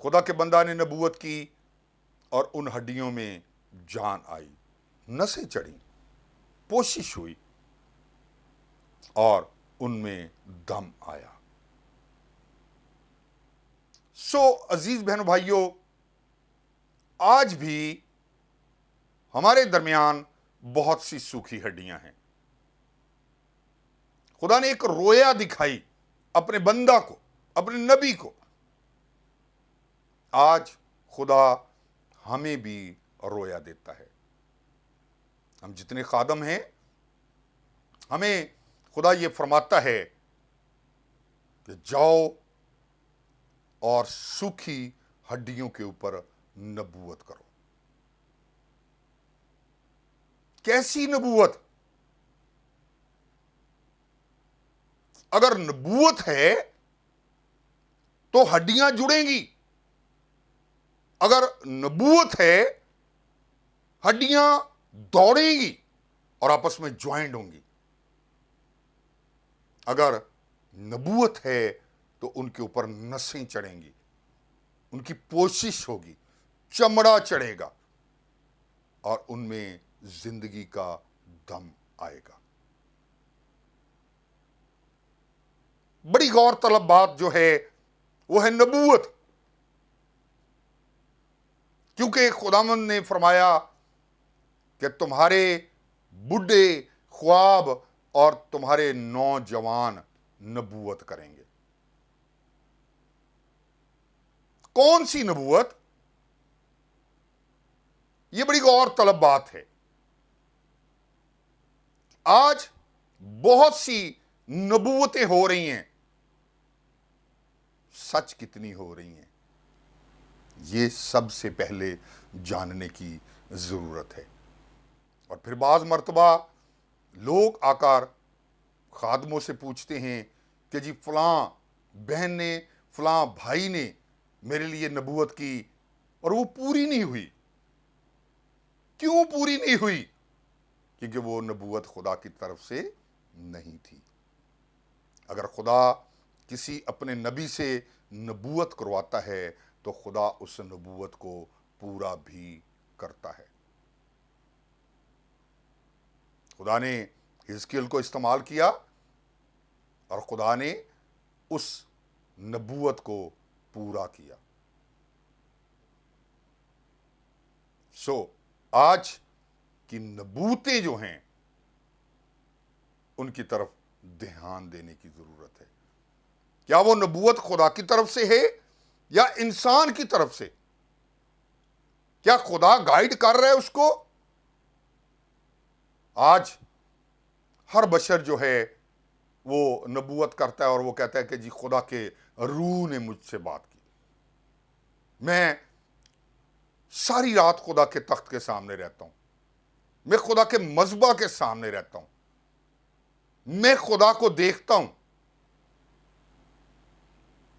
خدا کے بندہ نے نبوت کی اور ان ہڈیوں میں جان آئی، نسیں چڑھیں، پوشش ہوئی اور ان میں دم آیا۔ سو عزیز بہنوں بھائیوں، آج بھی ہمارے درمیان بہت سی سوکھی ہڈیاں ہیں۔ خدا نے ایک رویا دکھائی اپنے بندہ کو، اپنے نبی کو۔ آج خدا ہمیں بھی رویا دیتا ہے۔ ہم جتنے خادم ہیں، ہمیں خدا یہ فرماتا ہے کہ جاؤ اور سوکھی ہڈیوں کے اوپر نبوت کرو۔ کیسی نبوت؟ اگر نبوت ہے تو ہڈیاں جڑیں گی، اگر نبوت ہے ہڈیاں دوڑیں گی اور آپس میں جوائنٹ ہوں گی، اگر نبوت ہے تو ان کے اوپر نسیں چڑھیں گی، ان کی پوشش ہوگی، چمڑا چڑھے گا اور ان میں زندگی کا دم آئے گا۔ بڑی غور طلب بات جو ہے وہ ہے نبوت، کیونکہ خداوند نے فرمایا کہ تمہارے بڈھے خواب اور تمہارے نوجوان نبوت کریں گے۔ کون سی نبوت؟ یہ بڑی غور طلب بات ہے۔ آج بہت سی نبوتیں ہو رہی ہیں، سچ کتنی ہو رہی ہیں یہ سب سے پہلے جاننے کی ضرورت ہے۔ اور پھر بعض مرتبہ لوگ آ کر خادموں سے پوچھتے ہیں کہ جی فلاں بہن نے، فلاں بھائی نے میرے لیے نبوت کی اور وہ پوری نہیں ہوئی۔ کیوں پوری نہیں ہوئی؟ کیونکہ وہ نبوت خدا کی طرف سے نہیں تھی۔ اگر خدا کسی اپنے نبی سے نبوت کرواتا ہے تو خدا اس نبوت کو پورا بھی کرتا ہے۔ خدا نے حزقیل کو استعمال کیا اور خدا نے اس نبوت کو پورا کیا۔ سو آج کی نبوتیں جو ہیں ان کی طرف دھیان دینے کی ضرورت ہے۔ کیا وہ نبوت خدا کی طرف سے ہے یا انسان کی طرف سے؟ کیا خدا گائیڈ کر رہا ہے اس کو؟ آج ہر بشر جو ہے وہ نبوت کرتا ہے اور وہ کہتا ہے کہ جی خدا کے روح نے مجھ سے بات کی۔ میں ساری رات خدا کے تخت کے سامنے رہتا ہوں، میں خدا کے مذبح کے سامنے رہتا ہوں، میں خدا کو دیکھتا ہوں۔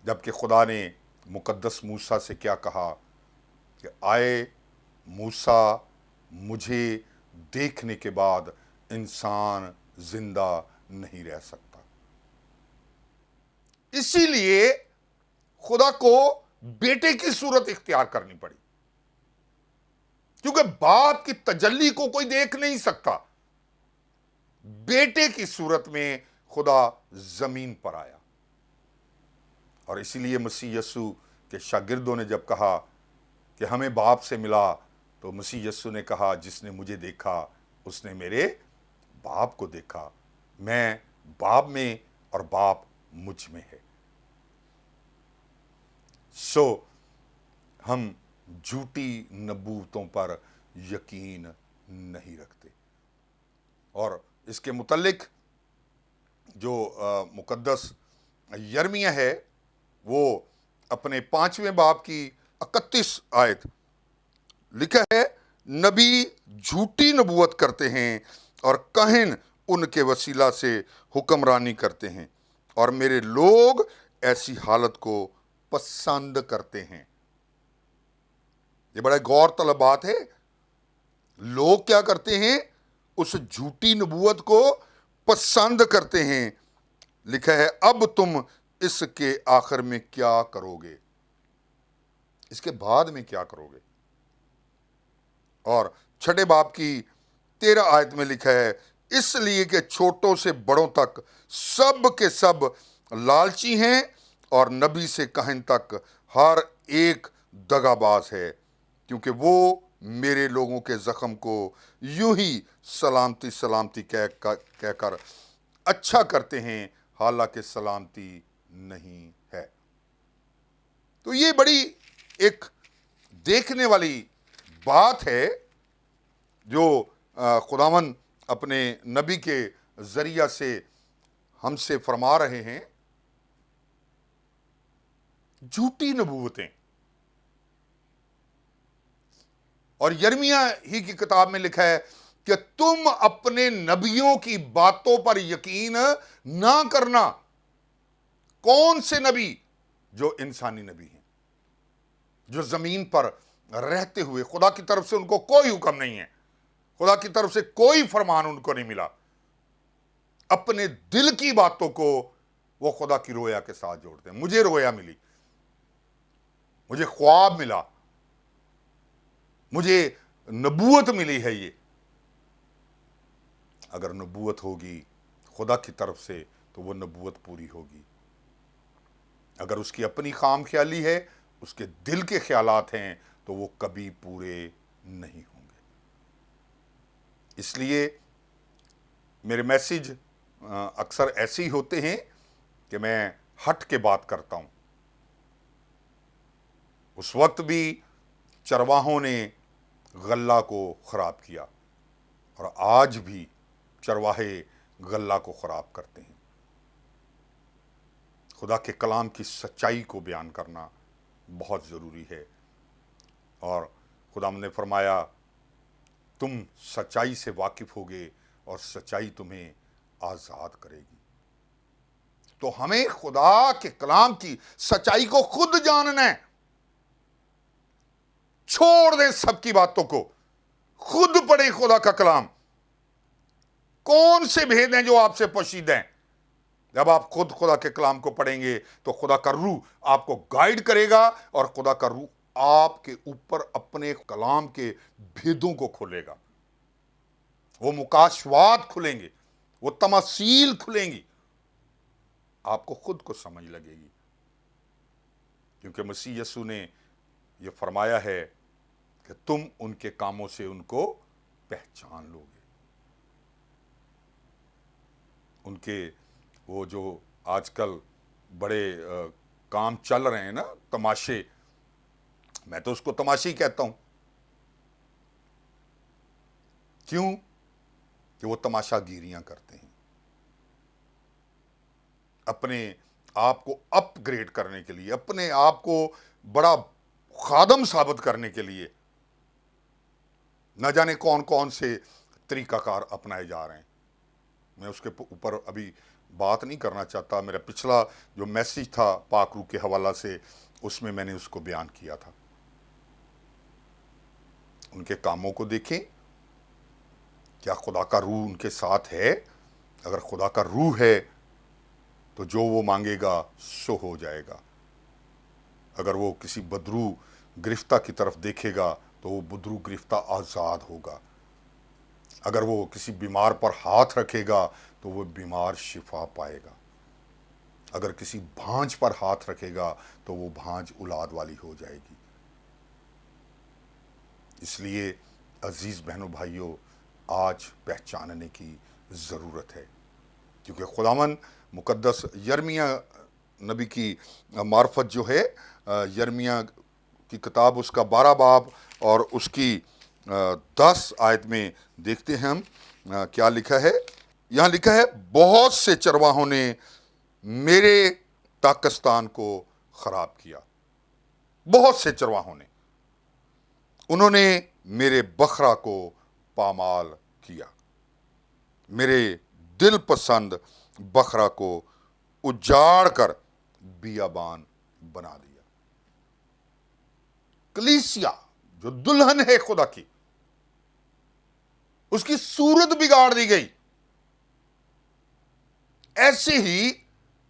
جبکہ خدا نے مقدس موسیٰ سے کیا کہا کہ آئے موسیٰ، مجھے دیکھنے کے بعد انسان زندہ نہیں رہ سکتا۔ اسی لیے خدا کو بیٹے کی صورت اختیار کرنی پڑی، کیونکہ باپ کی تجلی کو کوئی دیکھ نہیں سکتا۔ بیٹے کی صورت میں خدا زمین پر آیا، اور اسی لیے مسیح یسوع کے شاگردوں نے جب کہا کہ ہمیں باپ سے ملا، تو مسیح یسوع نے کہا جس نے مجھے دیکھا اس نے میرے باپ کو دیکھا۔ میں باپ میں اور باپ مجھ میں ہے۔ سو ہم جھوٹی نبوتوں پر یقین نہیں رکھتے، اور اس کے متعلق جو مقدس یرمیہ ہے وہ اپنے 5ویں باب کی 31 آیت لکھا ہے، نبی جھوٹی نبوت کرتے ہیں اور کاہن ان کے وسیلہ سے حکمرانی کرتے ہیں، اور میرے لوگ ایسی حالت کو پسند کرتے ہیں۔ یہ بڑا غور طلب بات ہے۔ لوگ کیا کرتے ہیں؟ اس جھوٹی نبوت کو پسند کرتے ہیں۔ لکھا ہے اب تم اس کے آخر میں کیا کرو گے؟ اس کے بعد میں کیا کرو گے؟ اور 6 باب کی 13 آیت میں لکھا ہے، اس لیے کہ چھوٹوں سے بڑوں تک سب کے سب لالچی ہیں، اور نبی سے کہن تک ہر ایک دغا باز ہے، کیونکہ وہ میرے لوگوں کے زخم کو یوں ہی سلامتی سلامتی کہہ کر اچھا کرتے ہیں، حالانکہ سلامتی نہیں ہے۔ تو یہ بڑی ایک دیکھنے والی بات ہے جو خداوند اپنے نبی کے ذریعہ سے ہم سے فرما رہے ہیں۔ جھوٹی نبوتیں، اور یرمیہ ہی کی کتاب میں لکھا ہے کہ تم اپنے نبیوں کی باتوں پر یقین نہ کرنا۔ کون سے نبی؟ جو انسانی نبی ہیں، جو زمین پر رہتے ہوئے خدا کی طرف سے ان کو کوئی حکم نہیں ہے، خدا کی طرف سے کوئی فرمان ان کو نہیں ملا، اپنے دل کی باتوں کو وہ خدا کی رویا کے ساتھ جوڑتے ہیں۔ مجھے رویا ملی، مجھے خواب ملا، مجھے نبوت ملی ہے۔ یہ اگر نبوت ہوگی خدا کی طرف سے تو وہ نبوت پوری ہوگی۔ اگر اس کی اپنی خام خیالی ہے، اس کے دل کے خیالات ہیں، تو وہ کبھی پورے نہیں ہوں گے۔ اس لیے میرے میسیج اکثر ایسے ہی ہوتے ہیں کہ میں ہٹ کے بات کرتا ہوں۔ اس وقت بھی چرواہوں نے غلہ کو خراب کیا، اور آج بھی چرواہے غلہ کو خراب کرتے ہیں۔ خدا کے کلام کی سچائی کو بیان کرنا بہت ضروری ہے، اور خدا نے فرمایا تم سچائی سے واقف ہوگے اور سچائی تمہیں آزاد کرے گی۔ تو ہمیں خدا کے کلام کی سچائی کو خود جاننا ہے۔ چھوڑ دیں سب کی باتوں کو، خود پڑھیں خدا کا کلام۔ کون سے بھید ہیں جو آپ سے پوشیدہ ہیں؟ جب آپ خود خدا کے کلام کو پڑھیں گے تو خدا کا روح آپ کو گائیڈ کرے گا، اور خدا کا روح آپ کے اوپر اپنے کلام کے بھیدوں کو کھولے گا۔ وہ مکاشفات کھلیں گے، وہ تماثیل کھلیں گی، آپ کو خود کو سمجھ لگے گی، کیونکہ مسیح یسوع نے یہ فرمایا ہے کہ تم ان کے کاموں سے ان کو پہچان لو گے۔ ان کے وہ جو آج کل بڑے کام چل رہے ہیں نا، تماشے، میں تو اس کو تماشے ہی کہتا ہوں۔ کیوں؟ کہ وہ تماشا گیریاں کرتے ہیں، اپنے آپ کو اپ گریڈ کرنے کے لیے، اپنے آپ کو بڑا خادم ثابت کرنے کے لیے نہ جانے کون کون سے طریقہ کار اپنائے جا رہے ہیں۔ میں اس کے اوپر ابھی بات نہیں کرنا چاہتا۔ میرا پچھلا جو میسیج تھا پاک روح کے حوالہ سے، اس میں نے اس کو بیان کیا تھا۔ ان کے کاموں کو دیکھیں، کیا خدا کا روح ان کے ساتھ ہے؟ اگر خدا کا روح ہے تو جو وہ مانگے گا سو ہو جائے گا۔ اگر وہ کسی بدرو گرفتہ کی طرف دیکھے گا تو وہ بدرو گرفتہ آزاد ہوگا۔ اگر وہ کسی بیمار پر ہاتھ رکھے گا تو وہ بیمار شفا پائے گا۔ اگر کسی بھانج پر ہاتھ رکھے گا تو وہ بھانج اولاد والی ہو جائے گی۔ اس لیے عزیز بہنوں بھائیوں، آج پہچاننے کی ضرورت ہے، کیونکہ خداوند مقدس یرمیہ نبی کی معرفت جو ہے، یرمیہ کی کتاب اس کا 12 باب اور اس کی 10 آیت میں دیکھتے ہیں ہم کیا لکھا ہے۔ یہاں لکھا ہے، بہت سے چرواہوں نے میرے پاکستان کو خراب کیا۔ بہت سے چرواہوں نے، انہوں نے میرے بکرا کو پامال کیا، میرے دل پسند بکرا کو اجاڑ کر بیابان بنا دیا۔ کلیسیا جو دلہن ہے خدا کی، اس کی صورت بگاڑ دی گئی۔ ایسے ہی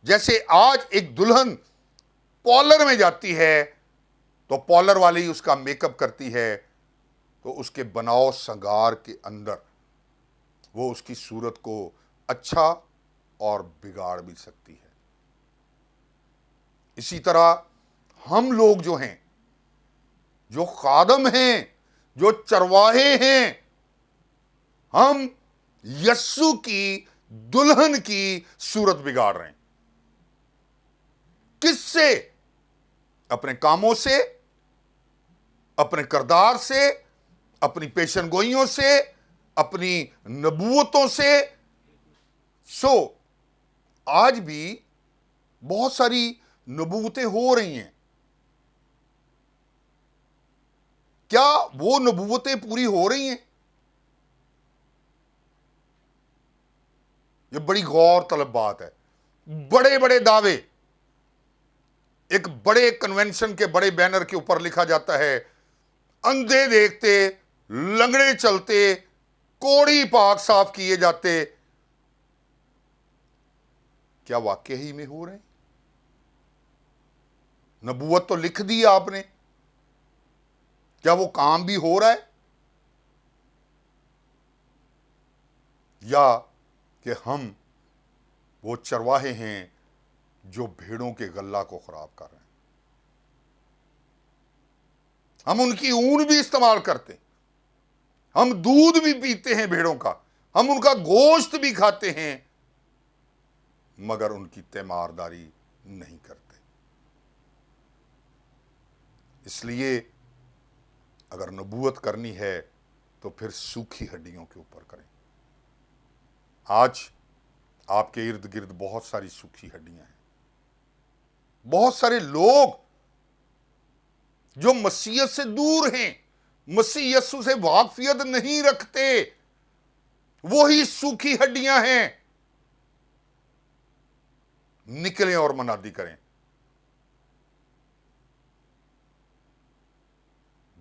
جیسے آج ایک دلہن پارلر میں جاتی ہے تو پارلر والی اس کا میک اپ کرتی ہے تو اس کے بناؤ سنگار کے اندر وہ اس کی صورت کو اچھا اور بگاڑ بھی سکتی ہے۔ اسی طرح ہم لوگ جو ہیں، جو خادم ہیں، جو چرواہے ہیں، ہم یسوع کی دلہن کی صورت بگاڑ رہے ہیں۔ کس سے؟ اپنے کاموں سے، اپنے کردار سے، اپنی پیشن گوئیوں سے، اپنی نبوتوں سے۔ آج بھی بہت ساری نبوتیں ہو رہی ہیں۔ کیا وہ نبوتیں پوری ہو رہی ہیں؟ یہ بڑی غور طلب بات ہے۔ بڑے بڑے دعوے، ایک بڑے کنونشن کے بڑے بینر کے اوپر لکھا جاتا ہے، اندھے دیکھتے، لنگڑے چلتے، کوڑی پاک صاف کیے جاتے۔ کیا واقعہ ہی میں ہو رہے ہیں؟ نبوت تو لکھ دی آپ نے، کیا وہ کام بھی ہو رہا ہے؟ یا کہ ہم وہ چرواہے ہیں جو بھیڑوں کے غلہ کو خراب کر رہے ہیں؟ ہم ان کی اون بھی استعمال کرتے ہیں، ہم دودھ بھی پیتے ہیں بھیڑوں کا، ہم ان کا گوشت بھی کھاتے ہیں، مگر ان کی تیمارداری نہیں کرتے۔ اس لیے اگر نبوت کرنی ہے تو پھر سوکھی ہڈیوں کے اوپر کریں۔ آج آپ کے ارد گرد بہت ساری سوکھی ہڈیاں ہیں، بہت سارے لوگ جو مسیحیت سے دور ہیں، مسیح یسوع سے واقفیت نہیں رکھتے، وہی سوکھی ہڈیاں ہیں۔ نکلیں اور منادی کریں،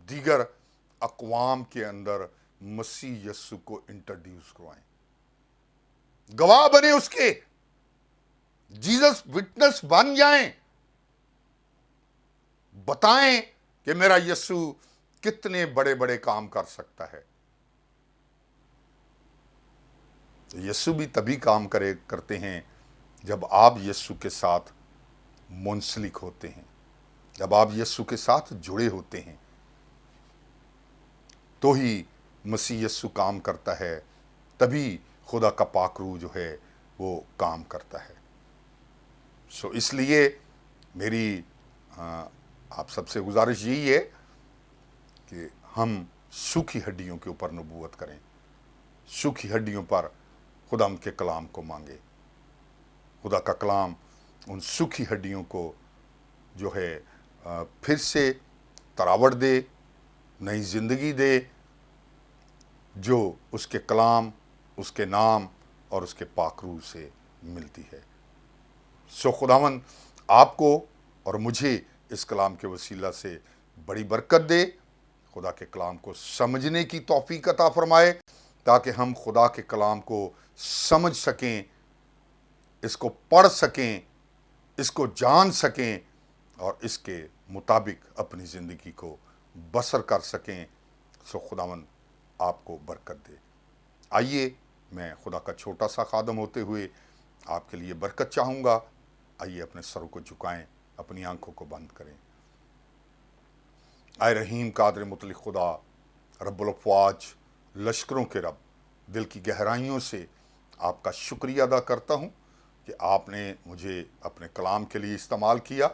دیگر اقوام کے اندر مسیح یسوع کو انٹروڈیوس کروائیں، گواہ بنے اس کے، جیزس وٹنس بن جائیں، بتائیں کہ میرا یسوع کتنے بڑے بڑے کام کر سکتا ہے۔ یسوع بھی تبھی کام کرتے ہیں جب آپ یسوع کے ساتھ منسلک ہوتے ہیں، جب آپ یسوع کے ساتھ جڑے ہوتے ہیں، تو ہی مسیح یسوع کام کرتا ہے، تبھی خدا کا پاک روح جو ہے وہ کام کرتا ہے۔ اس لیے میری آپ سب سے گزارش یہی ہے کہ ہم سوکھی ہڈیوں کے اوپر نبوت کریں، سوکھی ہڈیوں پر خدا ان کے کلام کو مانگے۔ خدا کا کلام ان سوکھی ہڈیوں کو جو ہے پھر سے تراوٹ دے، نئی زندگی دے، جو اس کے کلام، اس کے نام اور اس کے پاک روح سے ملتی ہے۔ خداوند آپ کو اور مجھے اس کلام کے وسیلہ سے بڑی برکت دے، خدا کے کلام کو سمجھنے کی توفیق عطا فرمائے، تاکہ ہم خدا کے کلام کو سمجھ سکیں، اس کو پڑھ سکیں، اس کو جان سکیں اور اس کے مطابق اپنی زندگی کو بسر کر سکیں۔ خداوند آپ کو برکت دے۔ آئیے میں خدا کا چھوٹا سا خادم ہوتے ہوئے آپ کے لیے برکت چاہوں گا۔ آئیے اپنے سروں کو جھکائیں، اپنی آنکھوں کو بند کریں۔ اے رحیم قادر مطلق خدا، رب الافواج، لشکروں کے رب، دل کی گہرائیوں سے آپ کا شکریہ ادا کرتا ہوں کہ آپ نے مجھے اپنے کلام کے لیے استعمال کیا،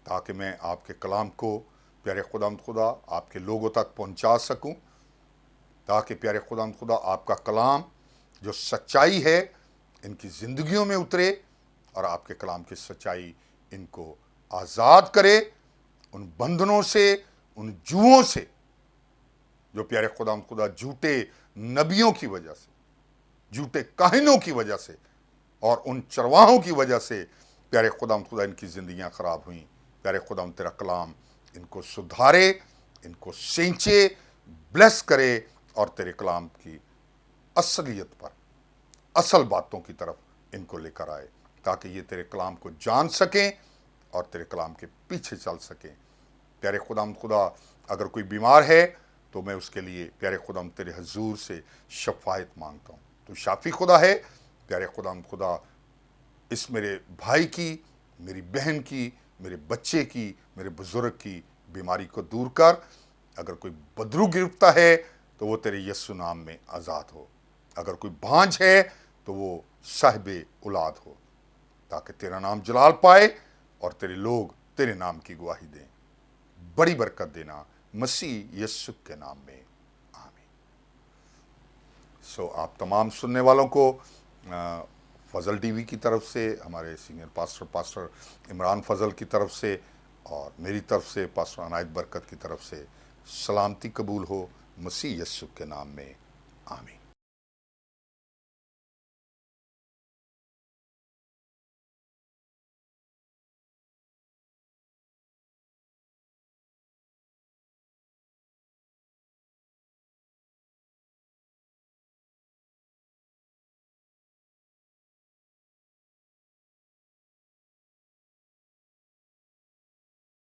تاکہ میں آپ کے کلام کو پیارے خدا آپ کے لوگوں تک پہنچا سکوں، تاکہ پیارے خدا آپ کا کلام جو سچائی ہے ان کی زندگیوں میں اترے، اور آپ کے کلام کی سچائی ان کو آزاد کرے ان بندھنوں سے، ان جوؤں سے جو پیارے خدا جھوٹے نبیوں کی وجہ سے، جھوٹے کاہنوں کی وجہ سے اور ان چرواہوں کی وجہ سے پیارے خدا ان کی زندگیاں خراب ہوئیں۔ پیارے خدا تیرا کلام ان کو سدھارے، ان کو سینچے، بلیس کرے، اور تیرے کلام کی اصلیت پر، اصل باتوں کی طرف ان کو لے کر آئے، تاکہ یہ تیرے کلام کو جان سکیں اور تیرے کلام کے پیچھے چل سکیں۔ پیارے خدا اگر کوئی بیمار ہے تو میں اس کے لیے پیارے خدا تیرے حضور سے شفاعت مانگتا ہوں. تو شافی خدا ہے. پیارے خدا اس میرے بھائی کی، میری بہن کی، میرے بچے کی، میرے بزرگ کی بیماری کو دور کر. اگر کوئی بدرو گرفتا ہے تو وہ تیرے یسوع نام میں آزاد ہو. اگر کوئی بھانج ہے تو وہ صاحب اولاد ہو، تاکہ تیرا نام جلال پائے اور تیرے لوگ تیرے نام کی گواہی دیں. بڑی برکت دینا مسیح یسوع کے نام میں، آمین. آپ تمام سننے والوں کو فضل ٹی وی کی طرف سے، ہمارے سینئر پاسٹر عمران فضل کی طرف سے، اور میری طرف سے پاسٹر عنایت برکت کی طرف سے سلامتی قبول ہو مسیح یسوع کے نام میں، آمین.